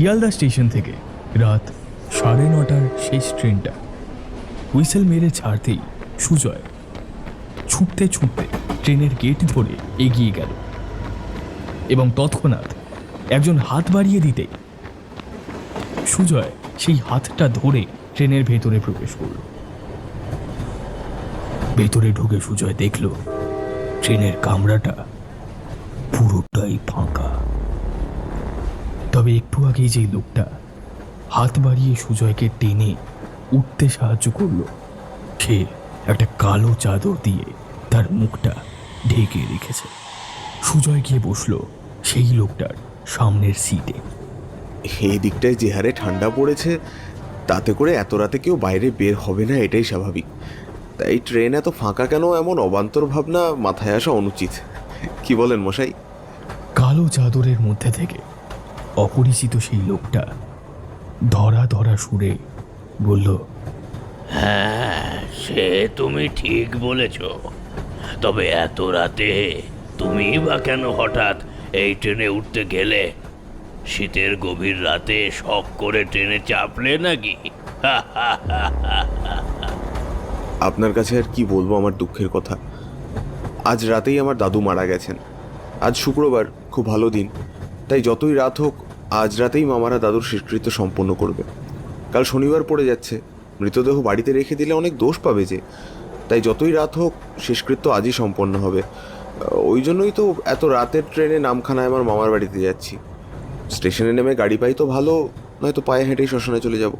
Sealdah station থেকে রাত 9:30টার শেষ ট্রেনটা হুইসেল মেরে ছাড়তেই সুজয় ছুটতে ছুটতে ট্রেনের গেট ধরে এগিয়ে গেল এবং তৎক্ষণাৎ একজন হাত বাড়িয়ে দিতে সুজয় সেই হাতটা ধরে ট্রেনের ভেতরে প্রবেশ করল। ভেতরে ঢুকে সুজয় দেখল ট্রেনের কামরাটা পুরোটাই ফাঁকা। তবে একটু আগেই যে লোকটা হাত বাড়িয়ে সুজয়কে টেনে উঠতে সাহায্য করল, সে একটা কালো চাদর দিয়ে তার মুখটা ঢেকে রেখেছে। সুজয় গিয়ে বসলো সেই লোকটার সামনের সিটে। এই দিকটায় যে হারে ঠান্ডা পড়েছে, তাতে করে এত রাতে কেউ বাইরে বের হবে না, এটাই স্বাভাবিক। তাই ট্রেন এত ফাঁকা কেন, এমন অবান্তর ভাবনা মাথায় আসা অনুচিত। কি বলেন মশাই? কালো চাদরের মধ্যে থেকে অপরিচিত সেই লোকটা ধরা ধরা সুরে বলল, হ্যাঁ, সে তুমি ঠিক বলেছ। তবে এত রাতে তুমি বা কেন হঠাৎ এই ট্রেনে উঠতে গেলে? শীতের গভীর রাতে শখ করে ট্রেনে চাপলে নাকি? আপনার কাছে আর কি বলবো আমার দুঃখের কথা। আজ রাতেই আমার দাদু মারা গেছেন। আজ শুক্রবার, খুব ভালো দিন। তাই যতই রাত হোক, আজ রাতেই মামারা দাদুর শেষকৃত্য সম্পন্ন করবে। কাল শনিবার পড়ে যাচ্ছে, মৃতদেহ বাড়িতে রেখে দিলে অনেক দোষ পাবে যে। তাই যতই রাত হোক, শেষকৃত্য আজই সম্পন্ন হবে। ওই জন্যই তো এত রাতের ট্রেনে নামখানায় আমার মামার বাড়িতে যাচ্ছি। স্টেশনে নেমে গাড়ি পাই তো ভালো, নয়তো পায়ে হেঁটেই শ্মশানে চলে যাব।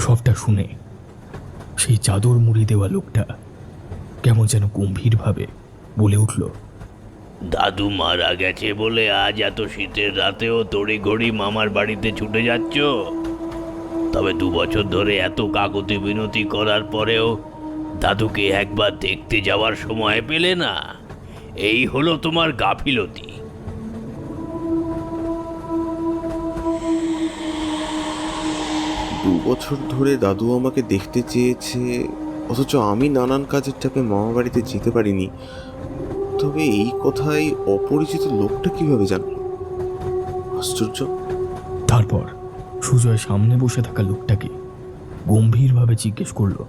সবটা শুনে সেই চাদর মুড়ি দেওয়া লোকটা কেমন যেন গম্ভীরভাবে বলে উঠল, দাদু মারা গেছে বলে আজ এত শীতের রাতেও তড়িঘড়ি মামার বাড়িতে ছুটে যাচ্ছ? তবে 2 বছর ধরে এত কাকুতি বিনতি করার পরেও দাদুকে একবার দেখতে যাওয়ার সময় পেলে না? এই হলো তোমার গাফিলতি। 2 বছর ধরে দাদু আমাকে দেখতে চেয়েছে, অথচ আমি নানান কাজের চাপে মামা বাড়িতে যেতে পারিনি। তবে এই কথাই অপরিচিত লোকটা কিভাবে জানলো? আশ্চর্য। তারপর সুজয় সামনে বসে থাকা লোকটাকে গম্ভীরভাবে জিজ্ঞেস করলো,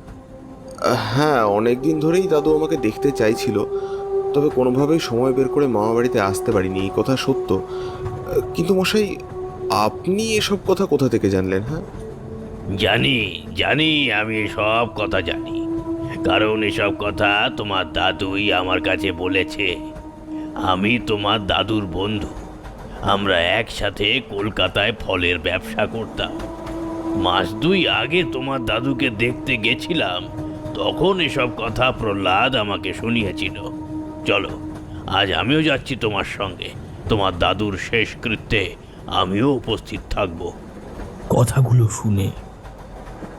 হ্যাঁ, অনেকদিন ধরেই দাদু আমাকে দেখতে চাইছিল, তবে কোনোভাবেই সময় বের করে মামা বাড়িতে আসতে পারিনি, এই কথা সত্য। কিন্তু মশাই, আপনি এসব কথা কোথা থেকে জানলেন? হ্যাঁ, জানি জানি, আমি সব কথা জানি, কারণ এসব কথা তোমার দাদুই আমার কাছে বলেছে। আমি তোমার দাদুর বন্ধু। আমরা একসাথে কলকাতায় ফলের ব্যবসা করতাম। মাস 2 আগে তোমার দাদুকে দেখতে গেছিলাম, তখন এসব কথা প্রহ্লাদ আমাকে শুনিয়েছিল। চলো, আজ আমিও যাচ্ছি তোমার সঙ্গে। তোমার দাদুর শেষকৃত্যে আমিও উপস্থিত থাকব। কথাগুলো শুনে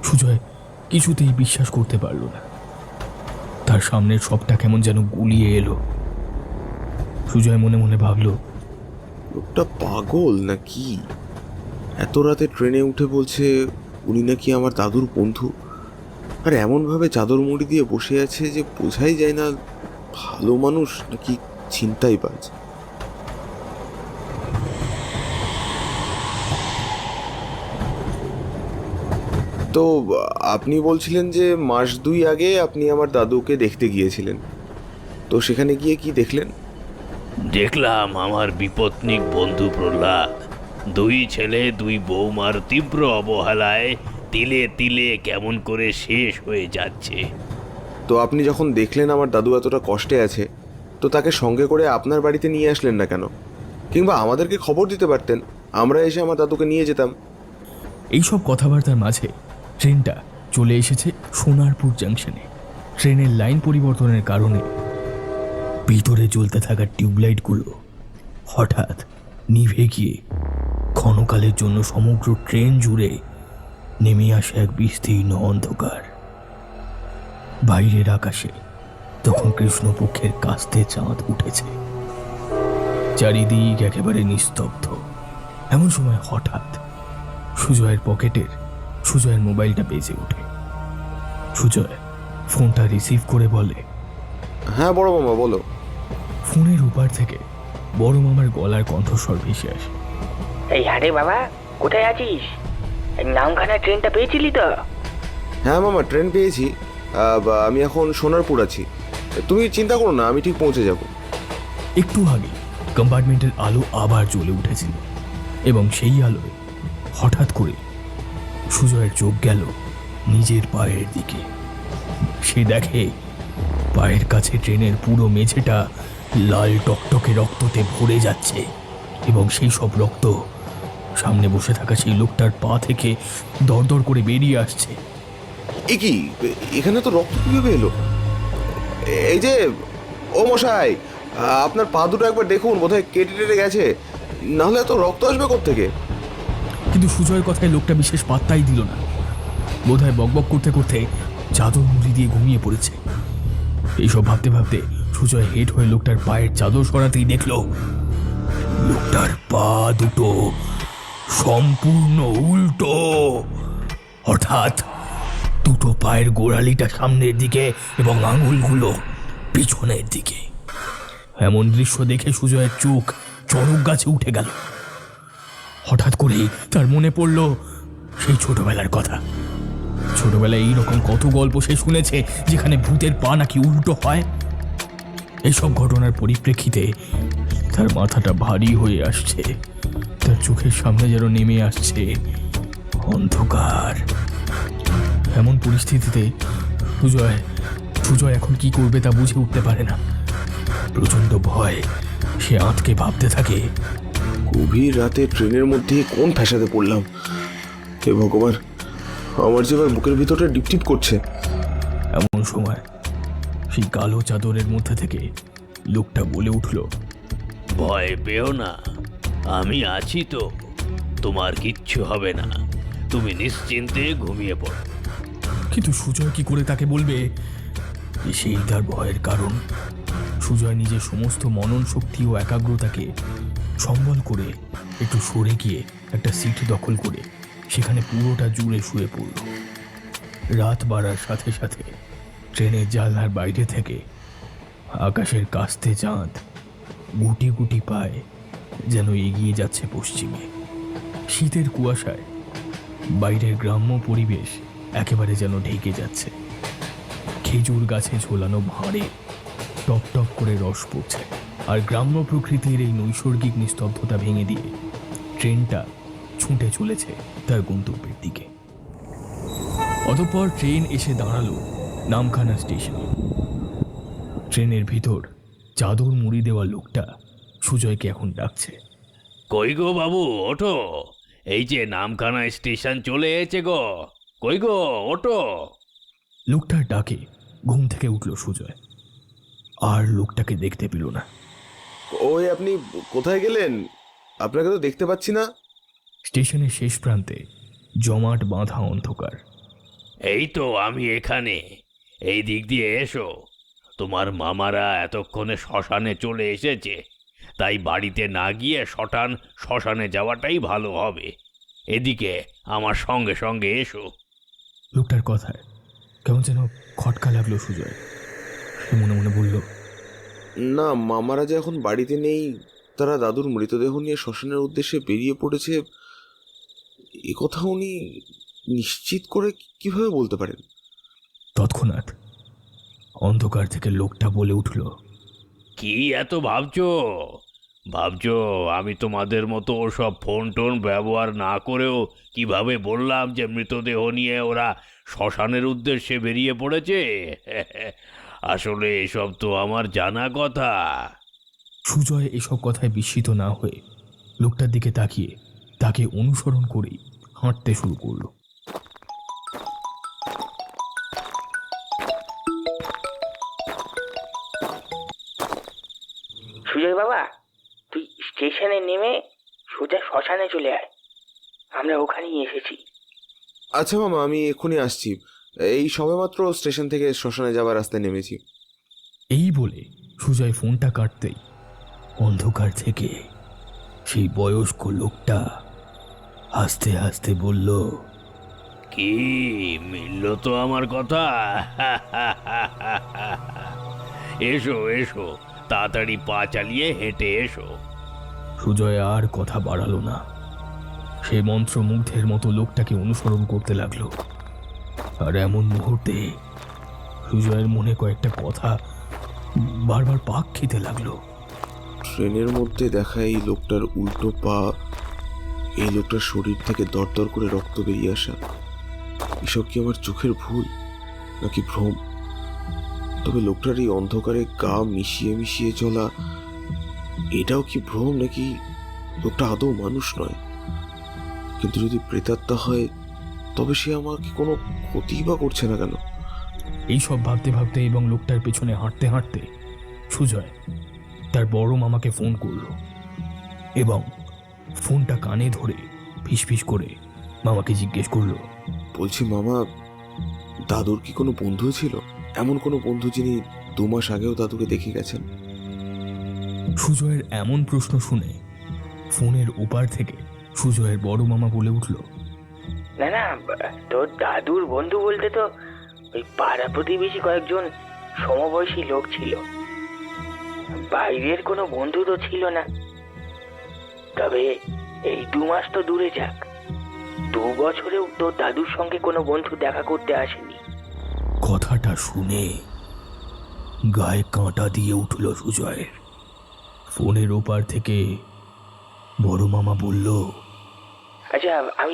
সুজয় কিছুতেই বিশ্বাস করতে পারল না। তার সামনের সবটা কেমন যেন গুলিয়ে এলো। সুজয় মনে মনে ভাবল, লোকটা পাগল নাকি? এত রাতে ট্রেনে উঠে বলছে উনি নাকি আমার দাদুর বন্ধু, আর এমনভাবে চাদর মুড়ি দিয়ে বসে আছে যে বোঝাই যায় না ভালো মানুষ নাকি ছিনতাইবাজ। তো আপনি বলছিলেন যে মাস 2 আগে আপনি আমার দাদুকে দেখতে গিয়েছিলেন, তো সেখানে গিয়ে কি দেখলেন? দেখলাম আমার বিপত্নিক বন্ধু প্রহ্লাদ 2 ছেলে 2 বৌমার তীব্র অবহেলায় তিলে তিলে কেমন করে শেষ হয়ে যাচ্ছে। তো আপনি যখন দেখলেন আমার দাদু এতটা কষ্টে আছে, তো তাকে সঙ্গে করে আপনার বাড়িতে নিয়ে আসলেন না কেন? কিংবা আমাদেরকে খবর দিতে পারতেন, আমরা এসে আমার দাদুকে নিয়ে যেতাম। এইসব কথাবার্তার মাঝে ট্রেনটা চলে এসেছে সোনারপুর জাংশনে। ট্রেনের লাইন পরিবর্তনের কারণে ভিতরে জ্বলতে থাকা টিউবলাইটগুলো হঠাৎ নিভে গিয়ে ক্ষণকালের জন্য সমগ্র ট্রেন জুড়ে নেমে আসে এক বিস্তীর্ণ অন্ধকার। বাইরের আকাশে তখন কৃষ্ণপক্ষের কাস্তে চাঁদ উঠেছে। চারিদিক একেবারে নিস্তব্ধ। এমন সময় হঠাৎ সুজয়ের সুজয়ের মোবাইলটা বেজে ওঠে। সুজয় ফোনটা রিসিভ করে বলে, হ্যাঁ বড় মামা, বলো। ফোনের উপার থেকে বড় মামার গলার কণ্ঠস্বর ভেসে আসে, এই আরে বাবা, কোথায় আছিস? নামখানা ট্রেনটা পেয়েছিলি তো? হ্যাঁ মামা, ট্রেন পেয়েছি। আমি এখন সোনারপুর আছি। তুমি চিন্তা করো না, আমি ঠিক পৌঁছে যাব। একটু আগে কম্পার্টমেন্টের আলো আবার জ্বলে উঠেছিল এবং সেই আলোয় হঠাৎ করে সুজয়ের চোখ গেল নিজের পায়ের দিকে। সে দেখে পায়ের কাছে ট্রেনের পুরো মেঝেটা লাল টকটকে রক্ততে ভরে যাচ্ছে এবং সেই সব রক্ত সামনে বসে থাকা সেই লোকটার পা থেকে দরদর করে বেরিয়ে আসছে। এ কি, এখানে তো রক্ত কিভাবে এলো? এই যে, ও মশাই, আপনার পা দুটো একবার দেখুন, বোধহয় কেটে টেটে গেছে, নাহলে এত রক্ত আসবে কোত্থেকে? কিন্তু সুজয়ের কথায় লোকটা বিশেষ পাত্তাই দিল না। বোধহয় বকবক করতে করতে চাদর মুড়ি দিয়ে ঘুমিয়ে পড়েছে। এইসব ভাবতে ভাবতে সুজয় হেড হয়ে লোকটার পায়ের চাদর সরাতেই দেখলো লোকটার পা দুটো সম্পূর্ণ উল্টো, অর্থাৎ দুটো পায়ের গোড়ালিটা সামনের দিকে এবং আঙুলগুলো পিছনের দিকে। এমন দৃশ্য দেখে সুজয়ের চোখ চড়ক গাছে উঠে গেল। হঠাৎ করেই তার মনে পড়ল সেই ছোটবেলার কথা। ছোটবেলায় এইরকম কত গল্প সে শুনেছে যেখানে ভূতের পা নাকি উল্টো হয়। এইসব ঘটনার পরিপ্রেক্ষিতে তার মাথাটা ভারী হয়ে আসছে। তার চোখের সামনে যেন নেমে আসছে অন্ধকার। এমন পরিস্থিতিতে সুজয় এখন কি করবে তা বুঝে উঠতে পারে না। প্রচন্ড ভয় সে আঁতকে ভাবতে থাকে, গভীর রাতে ট্রেনের মধ্যে কোন ফ্যাসাতে পড়লাম? হে ভগবান, আমার যে এবার বুকের ভিতরটা ডিপটিপ করছে। এমন সময় সেই কালো চাদরের মধ্যে থেকে লোকটা বলে উঠল, ভয় পেও না, আমি আছি তো, তোমার কিচ্ছু হবে না, তুমি নিশ্চিন্তে ঘুমিয়ে পড়ো। কিন্তু সুজয় কি করে তাকে বলবে যে সেই তার ভয়ের কারণ? সুজয় নিজের সমস্ত মনন শক্তি ও একাগ্রতাকে সম্বল করে একটু সরে গিয়ে একটা সিট দখল করে সেখানে পুরোটা জুড়ে শুয়ে পড়ল। রাত বাড়ার সাথে সাথে ট্রেনের জানলার বাইরে থেকে আকাশের কাস্তে চাঁদ গুটি গুটি পায়ে যেন এগিয়ে যাচ্ছে পশ্চিমে। শীতের কুয়াশায় বাইরের গ্রাম্য পরিবেশ একেবারে যেন ঢেকে যাচ্ছে। খেজুর গাছে ঝোলানো ভাঁড়ে টপ টপ করে রস পড়ছে, আর গ্রাম্য প্রকৃতির এই নৈসর্গিক নিস্তব্ধতা ভেঙে দিয়ে ট্রেনটা ছুটে চলেছে তার গন্তব্যের দিকে। অতঃপর ট্রেন এসে দাঁড়ালো নামখানা স্টেশনে। ট্রেনের ভিতর চাদর মুড়ি দেওয়া লোকটা সুজয়কে এখন ডাকছে, কই গো বাবু, ওঠো, এই যে নামখানা স্টেশন চলে এসেছে গো, কই গো, ওঠো। লোকটার ডাকে ঘুম থেকে উঠল সুজয়, আর লোকটাকে দেখতে পেল না। ওই আপনি কোথায় গেলেন? আপনাকে তো দেখতে পাচ্ছি না। স্টেশনের শেষ প্রান্তে জমাট বাঁধা অন্ধকার। এই তো আমি এখানে, এই দিক দিয়ে এসো। তোমার মামারা এতক্ষণে শ্মশানে চলে এসেছে, তাই বাড়িতে না গিয়ে শ্মশানে যাওয়াটাই ভালো হবে। এদিকে আমার সঙ্গে সঙ্গে এসো। লোকটার কথায় কেমন যেন খটকা লাগলো সুজয়। সে মনে মনে বলল, না, মামারা যে এখন বাড়িতে নেই, তারা দাদুর মৃতদেহ নিয়ে শ্মশানের উদ্দেশ্যে বেরিয়ে পড়েছে, এ কথা উনি নিশ্চিত করে কিভাবে বলতে পারেন? তৎক্ষণাৎ অন্ধকার থেকে লোকটা বলে উঠল, কি এত ভাবছো? আমি তোমাদের মতো ওসব ফোন টোন ব্যবহার না করেও কিভাবে বললাম যে মৃতদেহ নিয়ে ওরা শ্মশানের উদ্দেশ্যে বেরিয়ে পড়েছে? আসলে এসব তো আমার জানা কথা। সুজয় এসব কথায় বিস্মিত না হয়ে লোকটার দিকে তাকিয়ে তাকে অনুসরণ করেই হাঁটতে শুরু করলো। সুজয় বাবা, তুই স্টেশনে নেমে সোজা শ্মশানে চলে আয়, আমরা ওখানেই এসেছি। আচ্ছা মামা, আমি এক্ষুনি আসছি। এই সবেমাত্র স্টেশন থেকে শ্মশানে যাওয়ার রাস্তায় নেমেছি। এই বলে সুজয় ফোনটা কাটতেই অন্ধকার থেকে সেই বয়স্ক লোকটা হাসতে হাসতে বলল, কি মিলল তো আমার কথা? এসো এসো, তাড়াতাড়ি পা চালিয়ে হেঁটে এসো। সুজয় আর কথা বাড়ালো না। সে মন্ত্রমুগ্ধের মতো লোকটাকে অনুসরণ করতে লাগলো। আর এমন মুহূর্তে সুজয়ের মনে কয়েকটা কথা বারবার পাক খেতে লাগলো। ট্রেনের মধ্যে দেখা এই লোকটার উল্টো পা, এই লোকটার শরীর থেকে দরদর করে রক্ত বেরিয়ে আসা, এসব কি আমার চোখের ভুল নাকি ভ্রম? তবে লোকটার এই অন্ধকারে গা মিশিয়ে মিশিয়ে চলা, এটাও কি ভ্রম নাকি লোকটা আদৌ মানুষ নয়? কিন্তু যদি প্রেতাত্মা হয় তবে সে আমাকে কোনো ক্ষতি বা করছে না কেন? এইসব ভাবতে ভাবতে এবং লোকটার পেছনে হাঁটতে হাঁটতে সুজয় তার বড় মামাকে ফোন করলো এবং ফোনটা কানে ধরে ফিসফিস করে মামাকে জিজ্ঞেস করলো, বলছি মামা, দাদুর কি কোনো বন্ধু ছিল? এমন কোনো বন্ধু যিনি 2 মাস আগেও দাদুকে দেখে গেছেন? সুজয়ের এমন প্রশ্ন শুনে ফোনের ওপার থেকে সুজয়ের বড় মামা বলে উঠল, না না, তোর দাদুর বন্ধু বলতে তো ওই পাড়া প্রতিবেশী কয়েকজন সমবয়সী লোক ছিল, বাইরের কোনো বন্ধু তো ছিল না। তবে এই 2 মাস তো দূরে যাক, 2 বছরেও তোর দাদুর সঙ্গে কোনো বন্ধু দেখা করতে আসেনি। কথাটা শুনে গায়ে কাঁটা দিয়ে উঠল সুজয়ের। ফোনের ওপার থেকে বড় মামা বলল, আচ্ছা, আমি